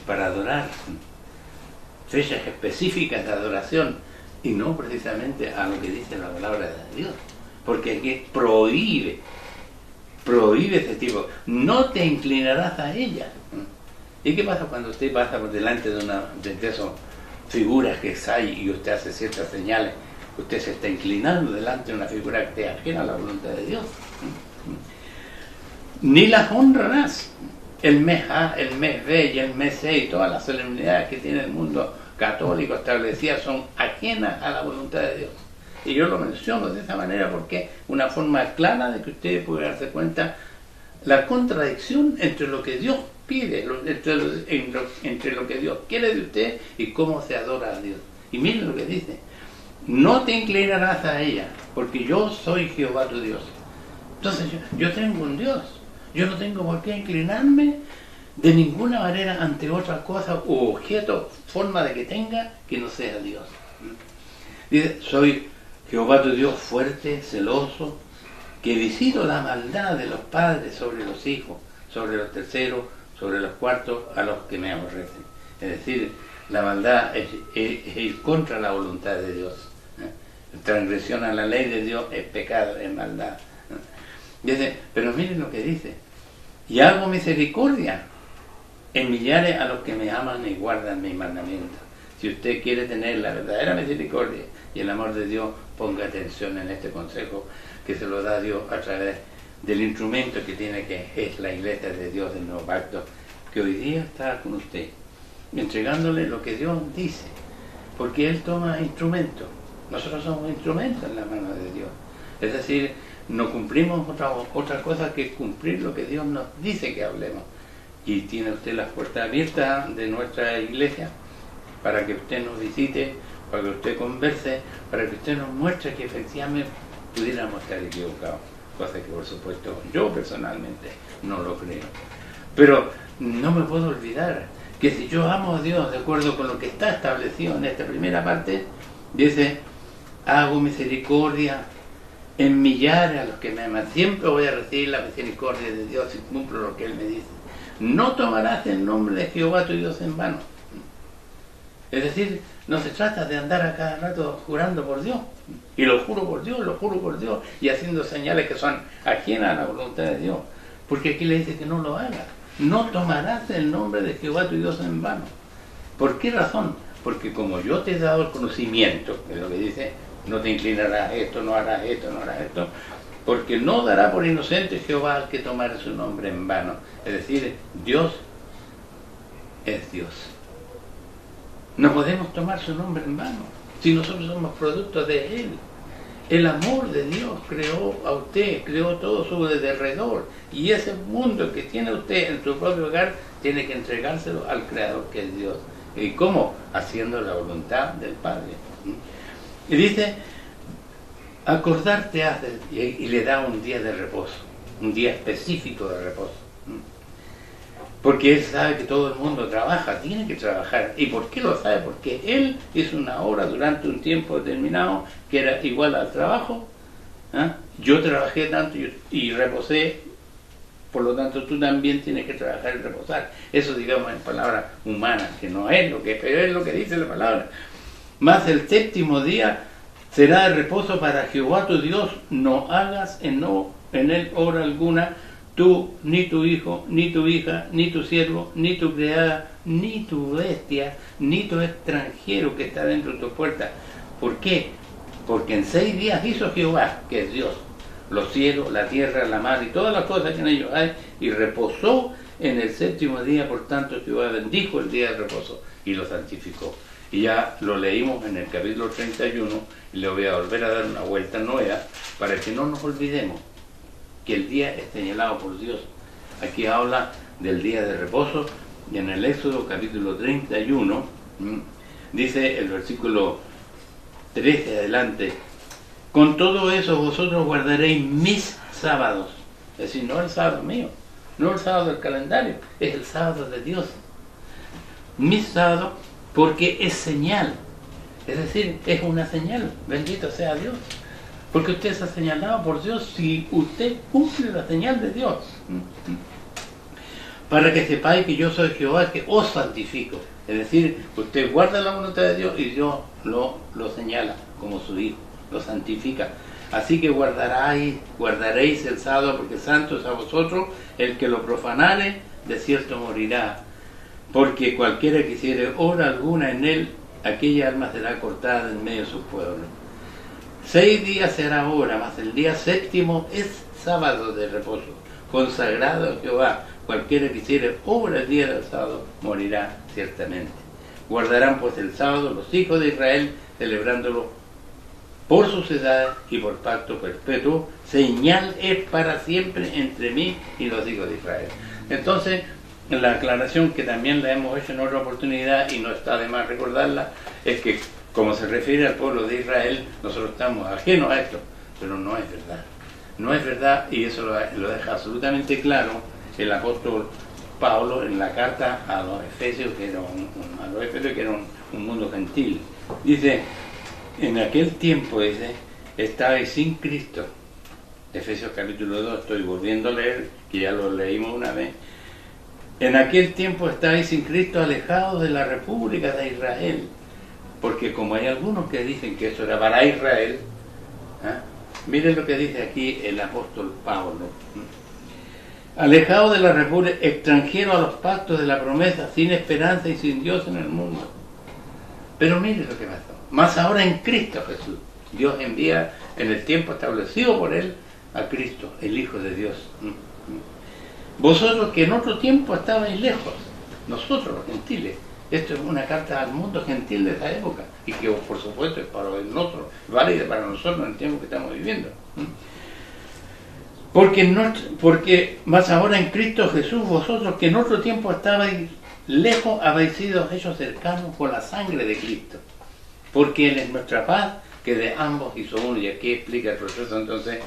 para adorar, fechas específicas de adoración, y no precisamente a lo que dice la palabra de Dios, porque aquí prohíbe este tipo. No te inclinarás a ella. ¿Y qué pasa cuando usted pasa por delante de esas figuras que hay y usted hace ciertas señales? Usted se está inclinando delante de una figura que esté ajena a la voluntad de Dios. Ni las honrarás. El mes A, el mes B y el mes C y todas las solemnidades que tiene el mundo católico establecidas son ajenas a la voluntad de Dios. Y yo lo menciono de esa manera porque es una forma clara de que ustedes puedan darse cuenta la contradicción entre lo que Dios pide entre lo que Dios quiere de usted y cómo se adora a Dios. Y miren lo que dice: no te inclinarás a ella, porque yo soy Jehová tu Dios. Entonces yo tengo un Dios, yo no tengo por qué inclinarme de ninguna manera ante otra cosa u objeto, forma de que tenga, que no sea Dios. Dice: soy Jehová tu Dios fuerte, celoso, que visito la maldad de los padres sobre los hijos, sobre los terceros, sobre los cuartos, a los que me aborrecen. Es decir, la maldad es ir contra la voluntad de Dios. Transgresión a la ley de Dios es pecado, es maldad. Dice, pero miren lo que dice: y hago misericordia en millares a los que me aman y guardan mis mandamientos. Si usted quiere tener la verdadera misericordia y el amor de Dios, ponga atención en este consejo que se lo da Dios a través del instrumento que tiene, que es la iglesia de Dios del Nuevo Pacto, que hoy día está con usted, entregándole lo que Dios dice, porque Él toma instrumentos. Nosotros somos instrumentos en la mano de Dios. Es decir, no cumplimos otra cosa que cumplir lo que Dios nos dice que hablemos. Y tiene usted las puertas abiertas de nuestra iglesia para que usted nos visite, para que usted converse, para que usted nos muestre que efectivamente pudiéramos estar equivocados. Cosa que, por supuesto, yo personalmente no lo creo. Pero no me puedo olvidar que si yo amo a Dios de acuerdo con lo que está establecido en esta primera parte, dice: hago misericordia en millares a los que me aman. Siempre voy a recibir la misericordia de Dios si cumplo lo que Él me dice. No tomarás el nombre de Jehová tu Dios en vano. Es decir, no se trata de andar a cada rato jurando por Dios. Y lo juro por Dios, lo juro por Dios, y haciendo señales que son ajenas a la voluntad de Dios. Porque aquí le dice que no lo haga. No tomarás el nombre de Jehová tu Dios en vano. ¿Por qué razón? Porque como yo te he dado el conocimiento, que es lo que dice, no te inclinarás a esto, no harás esto, no harás esto, porque no dará por inocente Jehová al que tomare su nombre en vano. Es decir, Dios es Dios. No podemos tomar su nombre en vano si nosotros somos productos de Él. El amor de Dios creó a usted, creó todo su alrededor, y ese mundo que tiene usted en su propio hogar tiene que entregárselo al Creador, que es Dios. ¿Y cómo? Haciendo la voluntad del Padre. Y dice: acordarte hace, y le da un día de reposo, un día específico de reposo. Porque Él sabe que todo el mundo trabaja, tiene que trabajar. ¿Y por qué lo sabe? Porque Él hizo una obra durante un tiempo determinado que era igual al trabajo. Yo trabajé tanto y reposé, por lo tanto tú también tienes que trabajar y reposar. Eso, digamos, en palabras humanas, que no es lo que, pero es lo que dice la palabra. Mas el séptimo día será de reposo para Jehová tu Dios. No hagas en él obra alguna, tú, ni tu hijo, ni tu hija, ni tu siervo, ni tu criada, ni tu bestia, ni tu extranjero que está dentro de tu puerta. ¿Por qué? Porque en 6 días hizo Jehová, que es Dios, los cielos, la tierra, la mar y todas las cosas que en ellos hay, y reposó en el séptimo día. Por tanto Jehová bendijo el día de reposo y lo santificó. Y ya lo leímos en el capítulo 31, y le voy a volver a dar una vuelta nueva para que no nos olvidemos que el día es señalado por Dios. Aquí habla del día de reposo, y en el Éxodo capítulo 31 dice el versículo 13 adelante: con todo eso vosotros guardaréis mis sábados. Es decir, no el sábado mío, no el sábado del calendario, es el sábado de Dios. Mis sábados, porque es señal, es decir, es una señal. Bendito sea Dios, porque usted se ha señalado por Dios si usted cumple la señal de Dios. Para que sepáis que yo soy Jehová, que os santifico. Es decir, usted guarda la voluntad de Dios y Dios lo señala como su hijo, lo santifica. Así que guardaréis el sábado, porque santo es a vosotros. El que lo profanare, de cierto morirá. Porque cualquiera que hiciere obra alguna en él, aquella alma será cortada en medio de su pueblo. 6 días será hora, mas el día séptimo es sábado de reposo, consagrado a Jehová. Cualquiera que hiciere obra el día del sábado morirá ciertamente. Guardarán pues el sábado los hijos de Israel, celebrándolo por sus edades y por pacto perpetuo. Señal es para siempre entre mí y los hijos de Israel. Entonces, la aclaración que también la hemos hecho en otra oportunidad y no está de más recordarla, es que como se refiere al pueblo de Israel, nosotros estamos ajenos a esto, pero no es verdad. No es verdad, y eso lo deja absolutamente claro el apóstol Pablo en la carta a los Efesios, que era un mundo gentil. Dice, en aquel tiempo, dice, estabais sin Cristo. Efesios capítulo 2, estoy volviendo a leer, que ya lo leímos una vez. En aquel tiempo estáis sin Cristo, alejados de la República de Israel, porque como hay algunos que dicen que eso era para Israel, miren lo que dice aquí el apóstol Pablo. Alejados de la República, extranjeros a los pactos de la promesa, sin esperanza y sin Dios en el mundo. Pero miren lo que pasó. Más ahora en Cristo Jesús. Dios envía en el tiempo establecido por Él a Cristo, el Hijo de Dios. Vosotros que en otro tiempo estabais lejos, nosotros los gentiles. Esto es una carta al mundo gentil de esa época y que por supuesto es para nosotros, válida para nosotros en el tiempo que estamos viviendo. Porque más ahora en Cristo Jesús, vosotros que en otro tiempo estabais lejos, habéis sido hechos cercanos por la sangre de Cristo. Porque Él es nuestra paz, que de ambos hizo uno. Y aquí explica el proceso entonces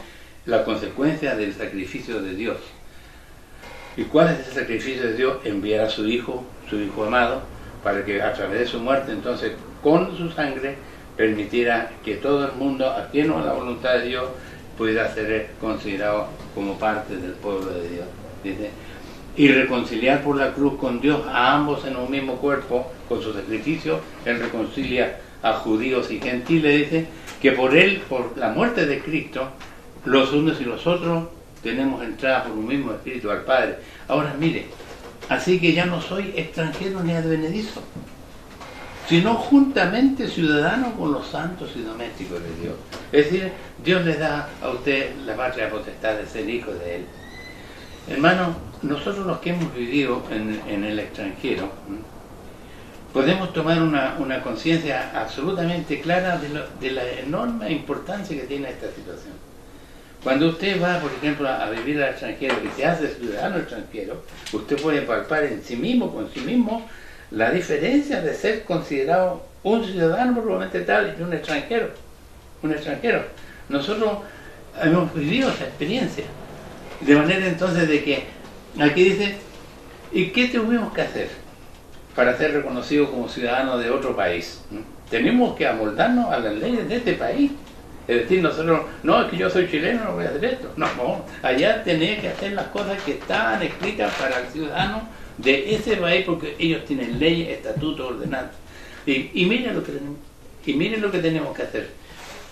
la consecuencia del sacrificio de Dios. ¿Y cuál es ese sacrificio de Dios? Enviar a su Hijo amado, para que a través de su muerte, entonces, con su sangre, permitiera que todo el mundo, ajeno a la voluntad de Dios, pudiera ser considerado como parte del pueblo de Dios. Dice, y reconciliar por la cruz con Dios a ambos en un mismo cuerpo, con su sacrificio. Él reconcilia a judíos y gentiles, dice, que por Él, por la muerte de Cristo, los unos y los otros tenemos entrada por un mismo espíritu al Padre. Ahora mire, así que ya no soy extranjero ni advenedizo, sino juntamente ciudadano con los santos y domésticos de Dios. Es decir, Dios le da a usted la patria potestad de ser hijo de Él. Hermano, nosotros los que hemos vivido en el extranjero, podemos tomar una conciencia absolutamente clara de la enorme importancia que tiene esta situación. Cuando usted va, por ejemplo, a vivir al extranjero y se hace ciudadano extranjero, usted puede palpar en sí mismo, con sí mismo, la diferencia de ser considerado un ciudadano probablemente tal y un extranjero. Un extranjero. Nosotros hemos vivido esa experiencia. De manera entonces de que, aquí dice, ¿y qué tuvimos que hacer para ser reconocidos como ciudadanos de otro país? Tenemos que amoldarnos a las leyes de este país. Es decir, nosotros, no, es que yo soy chileno, no voy a hacer esto. No, allá tenés que hacer las cosas que están escritas para el ciudadano de ese país, porque ellos tienen leyes, estatutos, ordenanzas. Y miren lo que tenemos que hacer.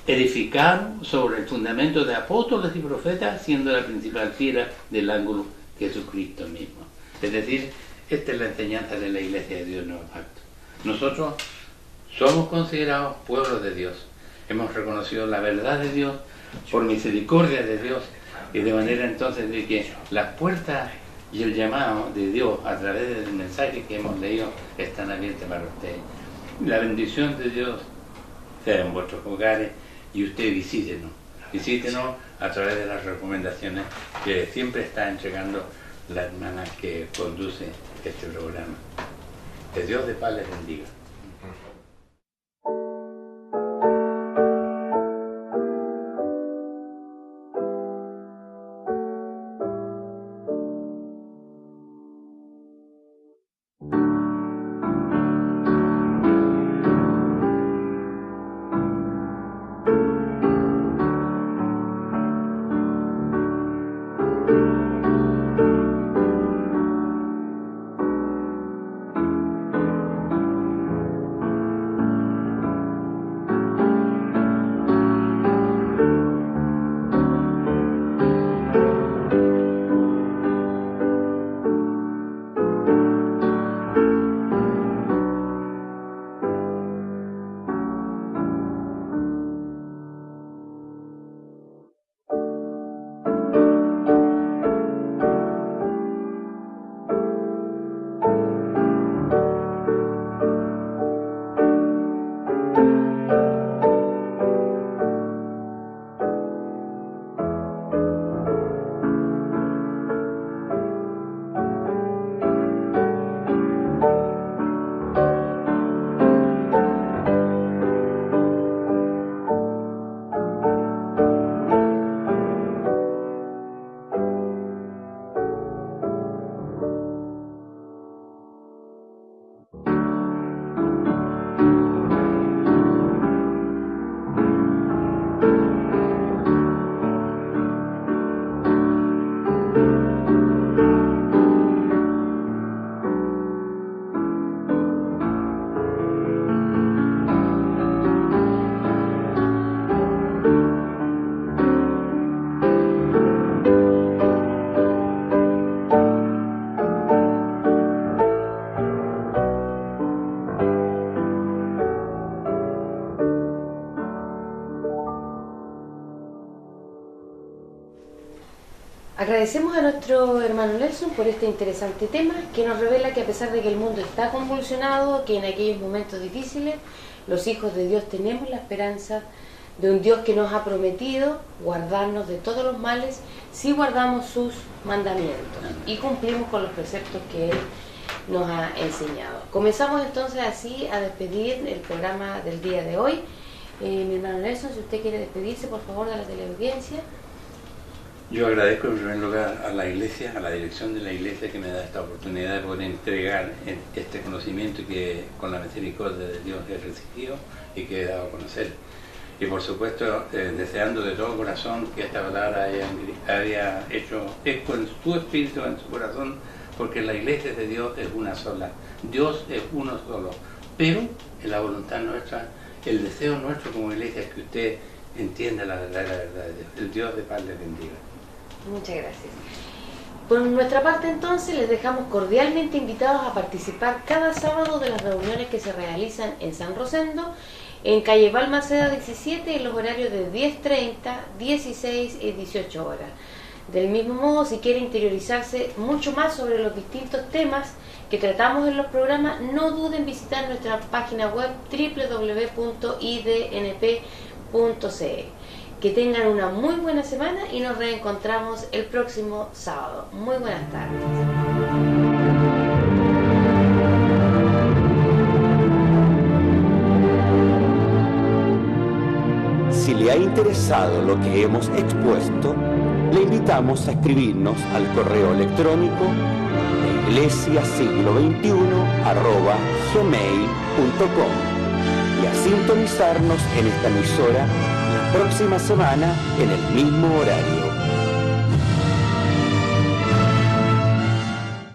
Edificar sobre el fundamento de apóstoles y profetas, siendo la principal piedra del ángulo Jesucristo mismo. Es decir, esta es la enseñanza de la Iglesia de Dios Nuevo Pacto. Nosotros somos considerados pueblos de Dios. Hemos reconocido la verdad de Dios por misericordia de Dios, y de manera entonces de que las puertas y el llamado de Dios a través del mensaje que hemos leído están abiertas para ustedes. La bendición de Dios sea en vuestros hogares y usted visítenos a través de las recomendaciones que siempre está entregando la hermana que conduce este programa. Que Dios de paz les bendiga. Agradecemos a nuestro hermano Nelson por este interesante tema que nos revela que a pesar de que el mundo está convulsionado, que en aquellos momentos difíciles, los hijos de Dios tenemos la esperanza de un Dios que nos ha prometido guardarnos de todos los males si guardamos sus mandamientos y cumplimos con los preceptos que Él nos ha enseñado. Comenzamos entonces así a despedir el programa del día de hoy. Mi hermano Nelson, si usted quiere despedirse, por favor, de la teleaudiencia. Yo agradezco en primer lugar a la Iglesia, a la dirección de la Iglesia, que me da esta oportunidad de poder entregar este conocimiento que con la misericordia de Dios he recibido y que he dado a conocer. Y por supuesto, deseando de todo corazón que esta palabra haya hecho eco en tu espíritu, en tu corazón, porque la Iglesia de Dios es una sola. Dios es uno solo. Pero en la voluntad nuestra, el deseo nuestro como Iglesia es que usted entienda la verdadera verdad de Dios. El Dios de paz le bendiga. Muchas gracias. Por nuestra parte entonces les dejamos cordialmente invitados a participar cada sábado de las reuniones que se realizan en San Rosendo, en calle Balmaceda 17, en los horarios de 10:30, 16 y 18 horas. Del mismo modo, si quiere interiorizarse mucho más sobre los distintos temas que tratamos en los programas, no duden en visitar nuestra página web www.idnp.cl. Que tengan una muy buena semana y nos reencontramos el próximo sábado. Muy buenas tardes. Si le ha interesado lo que hemos expuesto, le invitamos a escribirnos al correo electrónico iglesiasiglo21@gmail.com y a sintonizarnos en esta emisora la próxima semana en el mismo horario.